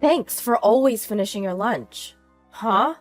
Thanks for always finishing your lunch. Huh?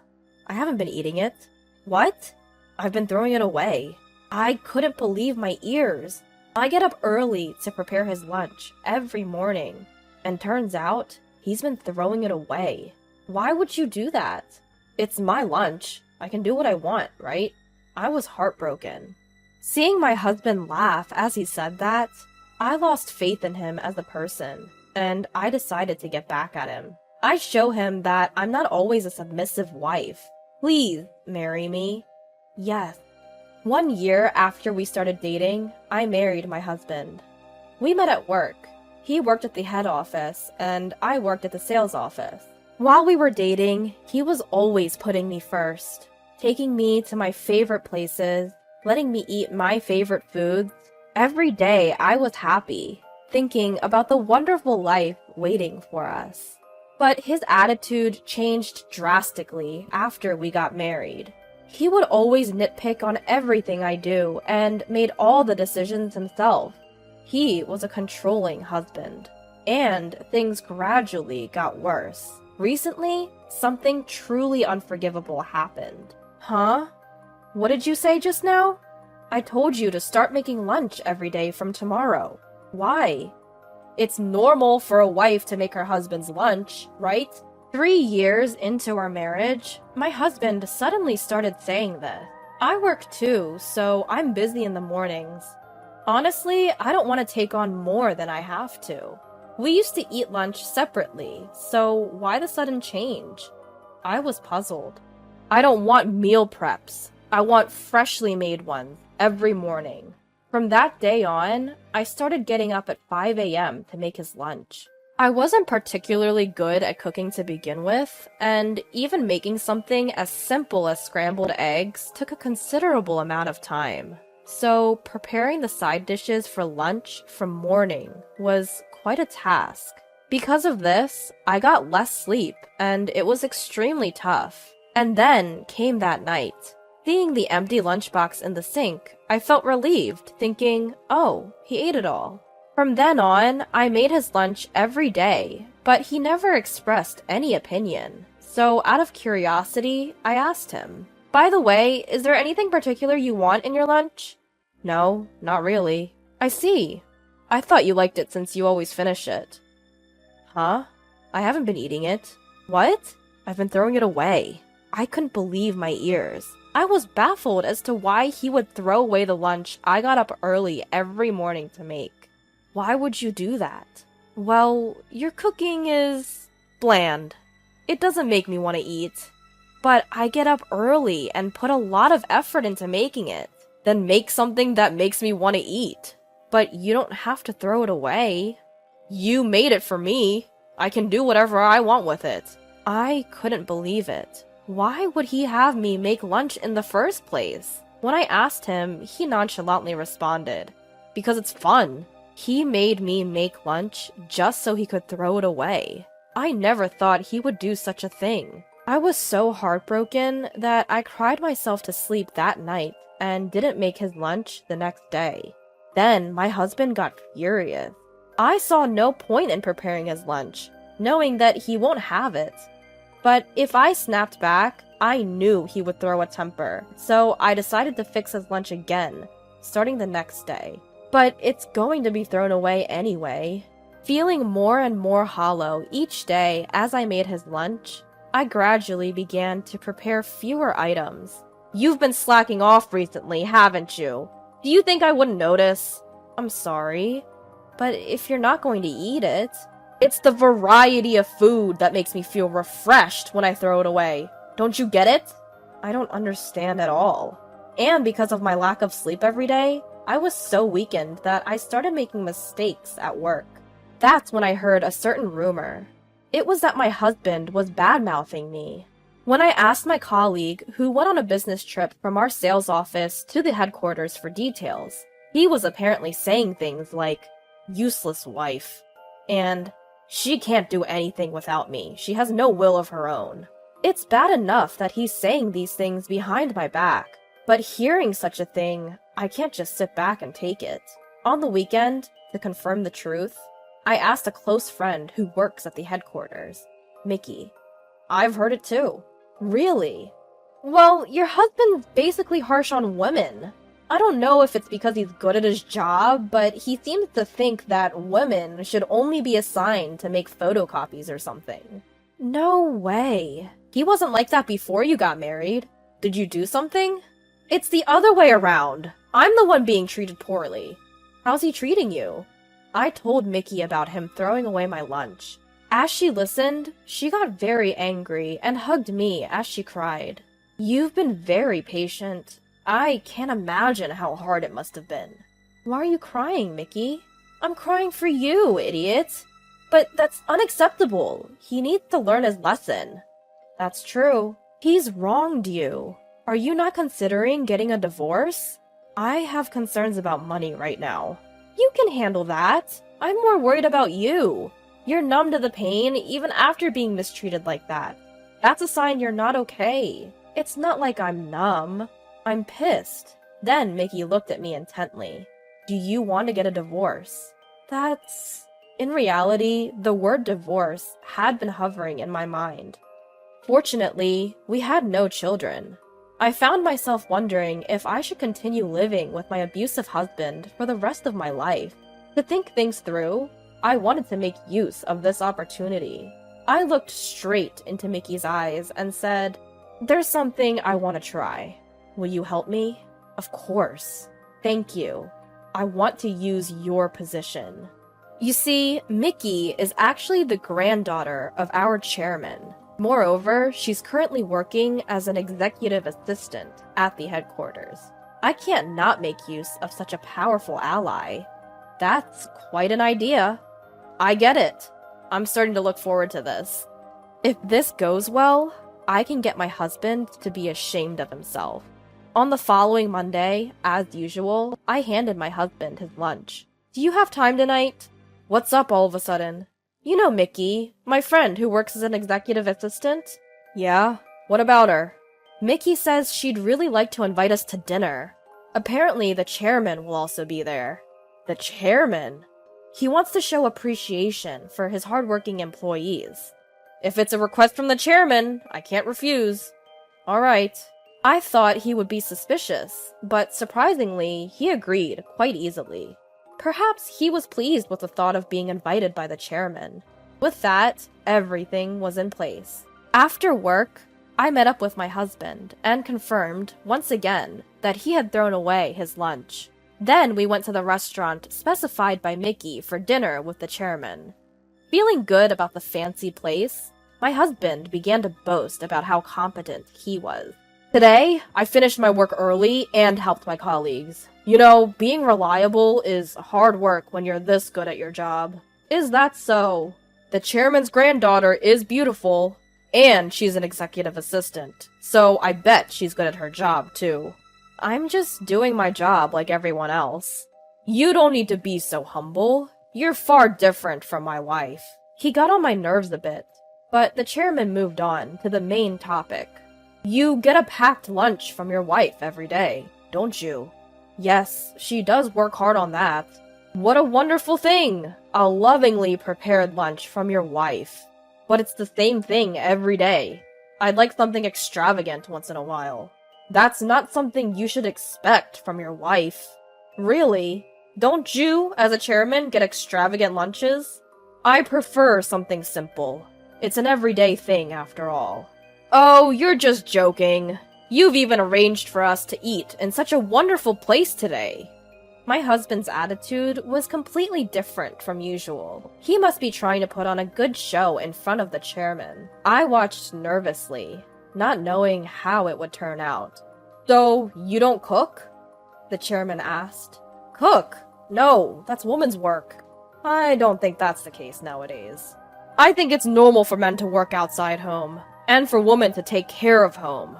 I haven't been eating it. What? I've been throwing it away. I couldn't believe my ears. I get up early to prepare his lunch every morning, and turns out he's been throwing it away. Why would you do that? It's my lunch. I can do what I want, right? I was heartbroken. Seeing my husband laugh as he said that, I lost faith in him as a person, and I decided to get back at him. I show him that I'm not always a submissive wife. Please marry me. Yes. 1 year after we started dating, I married my husband. We met at work. He worked at the head office, and I worked at the sales office. While we were dating, he was always putting me first, taking me to my favorite places, letting me eat my favorite foods. Every day I was happy, thinking about the wonderful life waiting for us. But his attitude changed drastically after we got married. He would always nitpick on everything I do and made all the decisions himself. He was a controlling husband, and things gradually got worse. Recently, something truly unforgivable happened. Huh? What did you say just now? I told you to start making lunch every day from tomorrow. Why? It's normal for a wife to make her husband's lunch, right? 3 years into our marriage, my husband suddenly started saying this. I work too, so I'm busy in the mornings. Honestly, I don't want to take on more than I have to. We used to eat lunch separately, so why the sudden change? I was puzzled. I don't want meal preps. I want freshly made ones every morning. From that day on, I started getting up at 5 a.m. to make his lunch. I wasn't particularly good at cooking to begin with, and even making something as simple as scrambled eggs took a considerable amount of time. So preparing the side dishes for lunch from morning was quite a task. Because of this, I got less sleep, and it was extremely tough. And then came that night. Seeing the empty lunchbox in the sink, I felt relieved, thinking, oh, he ate it all. From then on, I made his lunch every day, but he never expressed any opinion. So out of curiosity, I asked him, by the way, is there anything particular you want in your lunch? No, not really. I see. I thought you liked it since you always finish it. Huh? I haven't been eating it. What? I've been throwing it away. I couldn't believe my ears. I was baffled as to why he would throw away the lunch I got up early every morning to make. Why would you do that? Well, your cooking is bland. It doesn't make me want to eat. But I get up early and put a lot of effort into making it. Then make something that makes me want to eat. But you don't have to throw it away. You made it for me. I can do whatever I want with it. I couldn't believe it. Why would he have me make lunch in the first place? When I asked him, he nonchalantly responded, because it's fun. He made me make lunch just so he could throw it away. I never thought he would do such a thing. I was so heartbroken that I cried myself to sleep that night and didn't make his lunch the next day. Then my husband got furious. I saw no point in preparing his lunch, knowing that he won't have it. But if I snapped back, I knew he would throw a temper, so I decided to fix his lunch again, starting the next day. But it's going to be thrown away anyway. Feeling more and more hollow each day as I made his lunch, I gradually began to prepare fewer items. You've been slacking off recently, haven't you? Do you think I wouldn't notice? I'm sorry, but if you're not going to eat it, it's the variety of food that makes me feel refreshed when I throw it away. Don't you get it? I don't understand at all. And because of my lack of sleep every day, I was so weakened that I started making mistakes at work. That's when I heard a certain rumor. It was that my husband was bad-mouthing me. When I asked my colleague, who went on a business trip from our sales office to the headquarters for details, he was apparently saying things like, useless wife, and she can't do anything without me. She has no will of her own. It's bad enough that he's saying these things behind my back, but hearing such a thing, I can't just sit back and take it. On the weekend, to confirm the truth, I asked a close friend who works at the headquarters. Mickey. I've heard it too. Really? Well, your husband's basically harsh on women. I don't know if it's because he's good at his job, but he seems to think that women should only be assigned to make photocopies or something. No way. He wasn't like that before you got married. Did you do something? It's the other way around. I'm the one being treated poorly. How's he treating you? I told Mickey about him throwing away my lunch. As she listened, she got very angry and hugged me as she cried. You've been very patient. I can't imagine how hard it must have been. Why are you crying, Mickey? I'm crying for you, idiot. But that's unacceptable. He needs to learn his lesson. That's true. He's wronged you. Are you not considering getting a divorce? I have concerns about money right now. You can handle that. I'm more worried about you. You're numb to the pain even after being mistreated like that. That's a sign you're not okay. It's not like I'm numb. I'm pissed. Then Mickey looked at me intently. Do you want to get a divorce? That's... In reality, the word divorce had been hovering in my mind. Fortunately, we had no children. I found myself wondering if I should continue living with my abusive husband for the rest of my life. To think things through, I wanted to make use of this opportunity. I looked straight into Mickey's eyes and said, "There's something I want to try. Will you help me?" "Of course. Thank you. I want to use your position." You see, Mickey is actually the granddaughter of our chairman. Moreover, she's currently working as an executive assistant at the headquarters. I can't not make use of such a powerful ally. That's quite an idea. I get it. I'm starting to look forward to this. If this goes well, I can get my husband to be ashamed of himself. On the following Monday, as usual, I handed my husband his lunch. Do you have time tonight? What's up all of a sudden? You know Mickey, my friend who works as an executive assistant? Yeah? What about her? Mickey says she'd really like to invite us to dinner. Apparently the chairman will also be there. The chairman? He wants to show appreciation for his hardworking employees. If it's a request from the chairman, I can't refuse. Alright. I thought he would be suspicious, but surprisingly, he agreed quite easily. Perhaps he was pleased with the thought of being invited by the chairman. With that, everything was in place. After work, I met up with my husband and confirmed, once again, that he had thrown away his lunch. Then we went to the restaurant specified by Mickey for dinner with the chairman. Feeling good about the fancy place, my husband began to boast about how competent he was. Today, I finished my work early and helped my colleagues. You know, being reliable is hard work when you're this good at your job. Is that so? The chairman's granddaughter is beautiful, and she's an executive assistant, so I bet she's good at her job, too. I'm just doing my job like everyone else. You don't need to be so humble. You're far different from my wife. He got on my nerves a bit, but the chairman moved on to the main topic. You get a packed lunch from your wife every day, don't you? Yes, she does work hard on that. What a wonderful thing! A lovingly prepared lunch from your wife. But it's the same thing every day. I'd like something extravagant once in a while. That's not something you should expect from your wife. Really? Don't you, as a chairman, get extravagant lunches? I prefer something simple. It's an everyday thing, after all. Oh, you're just joking. You've even arranged for us to eat in such a wonderful place today. My husband's attitude was completely different from usual. He must be trying to put on a good show in front of the chairman. I watched nervously, not knowing how it would turn out. So, you don't cook? The chairman asked. Cook? No, that's woman's work. I don't think that's the case nowadays. I think it's normal for men to work outside home, and for women to take care of home.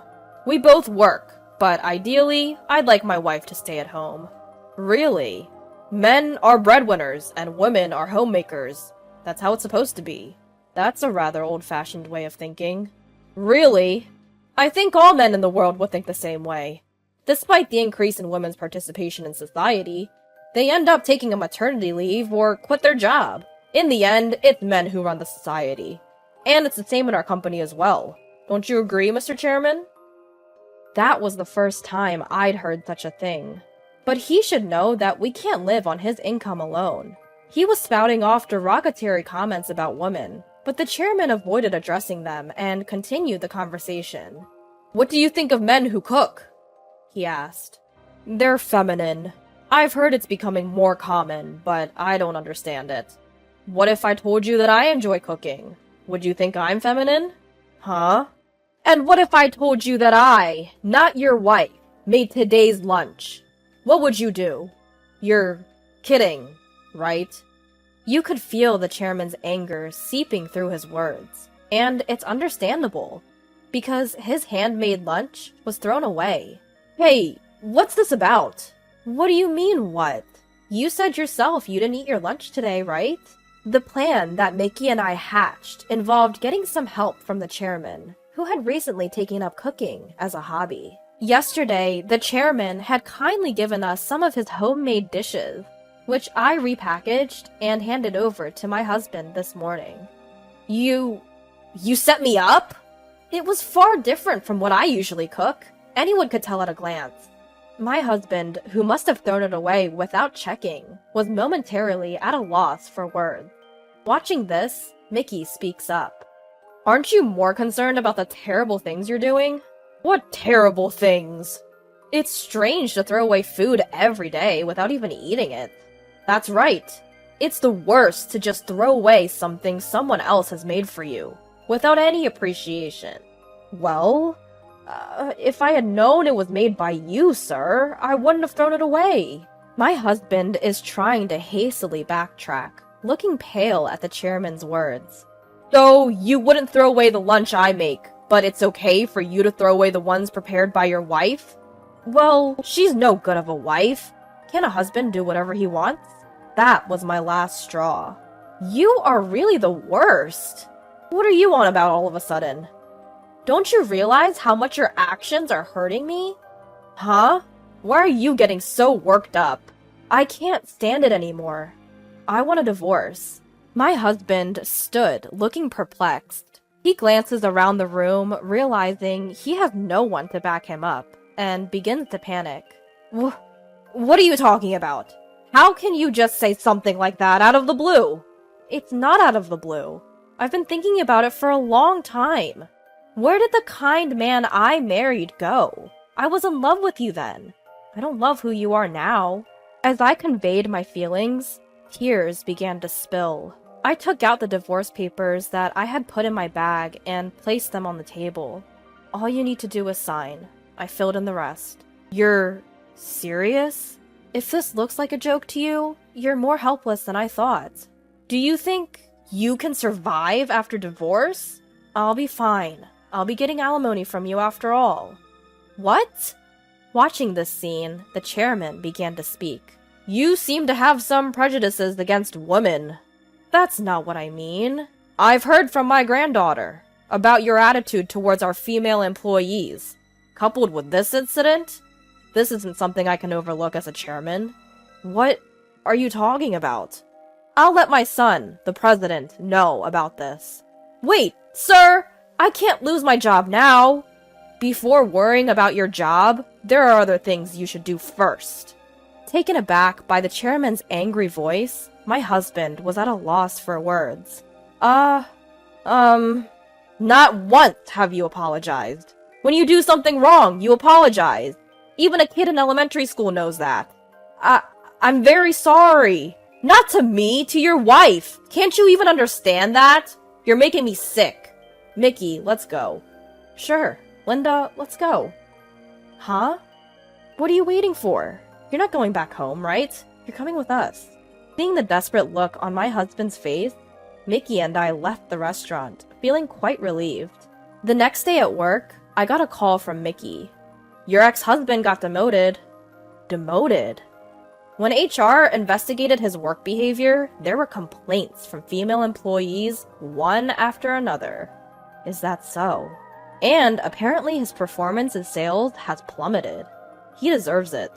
We both work, but ideally, I'd like my wife to stay at home. Really? Men are breadwinners, and women are homemakers. That's how it's supposed to be. That's a rather old-fashioned way of thinking. Really? I think all men in the world would think the same way. Despite the increase in women's participation in society, they end up taking a maternity leave or quit their job. In the end, it's men who run the society. And it's the same in our company as well. Don't you agree, Mr. Chairman? That was the first time I'd heard such a thing. But he should know that we can't live on his income alone. He was spouting off derogatory comments about women, but the chairman avoided addressing them and continued the conversation. What do you think of men who cook? He asked. They're feminine. I've heard it's becoming more common, but I don't understand it. What if I told you that I enjoy cooking? Would you think I'm feminine? Huh? And what if I told you that I, not your wife, made today's lunch? What would you do? You're kidding, right? You could feel the chairman's anger seeping through his words, and it's understandable, because his handmade lunch was thrown away. Hey, what's this about? What do you mean, what? You said yourself you didn't eat your lunch today, right? The plan that Mickey and I hatched involved getting some help from the chairman, who had recently taken up cooking as a hobby. Yesterday, the chairman had kindly given us some of his homemade dishes, which I repackaged and handed over to my husband this morning. You set me up? It was far different from what I usually cook. Anyone could tell at a glance. My husband, who must have thrown it away without checking, was momentarily at a loss for words. Watching this, Mickey speaks up. Aren't you more concerned about the terrible things you're doing? What terrible things? It's strange to throw away food every day without even eating it. That's right. It's the worst to just throw away something someone else has made for you, without any appreciation. Well, if I had known it was made by you, sir, I wouldn't have thrown it away. My husband is trying to hastily backtrack, looking pale at the chairman's words. So, you wouldn't throw away the lunch I make, but it's okay for you to throw away the ones prepared by your wife? Well, she's no good of a wife. Can a husband do whatever he wants? That was my last straw. You are really the worst. What are you on about all of a sudden? Don't you realize how much your actions are hurting me? Huh? Why are you getting so worked up? I can't stand it anymore. I want a divorce. My husband stood, looking perplexed. He glances around the room, realizing he has no one to back him up, and begins to panic. What are you talking about? How can you just say something like that out of the blue? It's not out of the blue. I've been thinking about it for a long time. Where did the kind man I married go? I was in love with you then. I don't love who you are now. As I conveyed my feelings, tears began to spill. I took out the divorce papers that I had put in my bag and placed them on the table. All you need to do is sign. I filled in the rest. You're serious? If this looks like a joke to you, you're more helpless than I thought. Do you think you can survive after divorce? I'll be fine. I'll be getting alimony from you after all. What? Watching this scene, the chairman began to speak. You seem to have some prejudices against women. That's not what I mean. I've heard from my granddaughter about your attitude towards our female employees. Coupled with this incident, this isn't something I can overlook as a chairman. What are you talking about? I'll let my son, the president, know about this. Wait, sir! I can't lose my job now! Before worrying about your job, there are other things you should do first. Taken aback by the chairman's angry voice, my husband was at a loss for words. Not once have you apologized. When you do something wrong, you apologize. Even a kid in elementary school knows that. I'm very sorry. Not to me, to your wife. Can't you even understand that? You're making me sick. Mickey, let's go. Sure. Linda, let's go. Huh? What are you waiting for? You're not going back home, right? You're coming with us. Seeing the desperate look on my husband's face, Mickey and I left the restaurant, feeling quite relieved. The next day at work, I got a call from Mickey. Your ex-husband got demoted. Demoted? When HR investigated his work behavior, there were complaints from female employees, one after another. Is that so? And apparently his performance in sales has plummeted. He deserves it.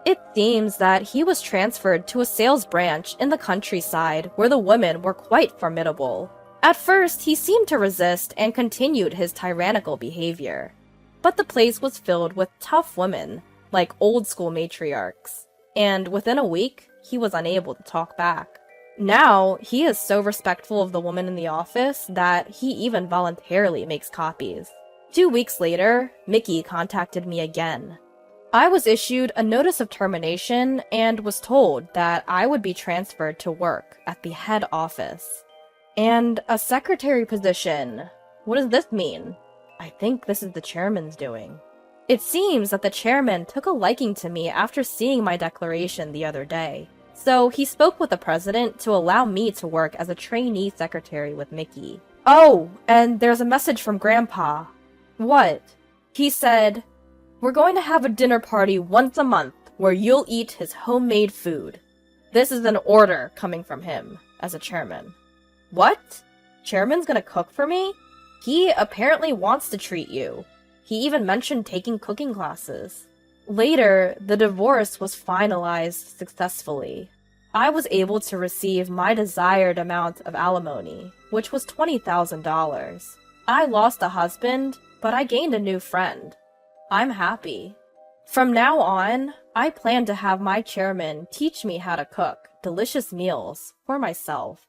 It seems that he was transferred to a sales branch in the countryside where the women were quite formidable. At first, he seemed to resist and continued his tyrannical behavior. But the place was filled with tough women, like old-school matriarchs, and within a week, he was unable to talk back. Now, he is so respectful of the woman in the office that he even voluntarily makes copies. 2 weeks later, Mickey contacted me again. I was issued a notice of termination and was told that I would be transferred to work at the head office. And a secretary position. What does this mean? I think this is the chairman's doing. It seems that the chairman took a liking to me after seeing my declaration the other day. So he spoke with the president to allow me to work as a trainee secretary with Mickey. Oh, and there's a message from Grandpa. What? He said, "We're going to have a dinner party once a month where you'll eat his homemade food." This is an order coming from him as a chairman. What? Chairman's gonna cook for me? He apparently wants to treat you. He even mentioned taking cooking classes. Later, the divorce was finalized successfully. I was able to receive my desired amount of alimony, which was $20,000. I lost a husband, but I gained a new friend. I'm happy. From now on, I plan to have my chairman teach me how to cook delicious meals for myself.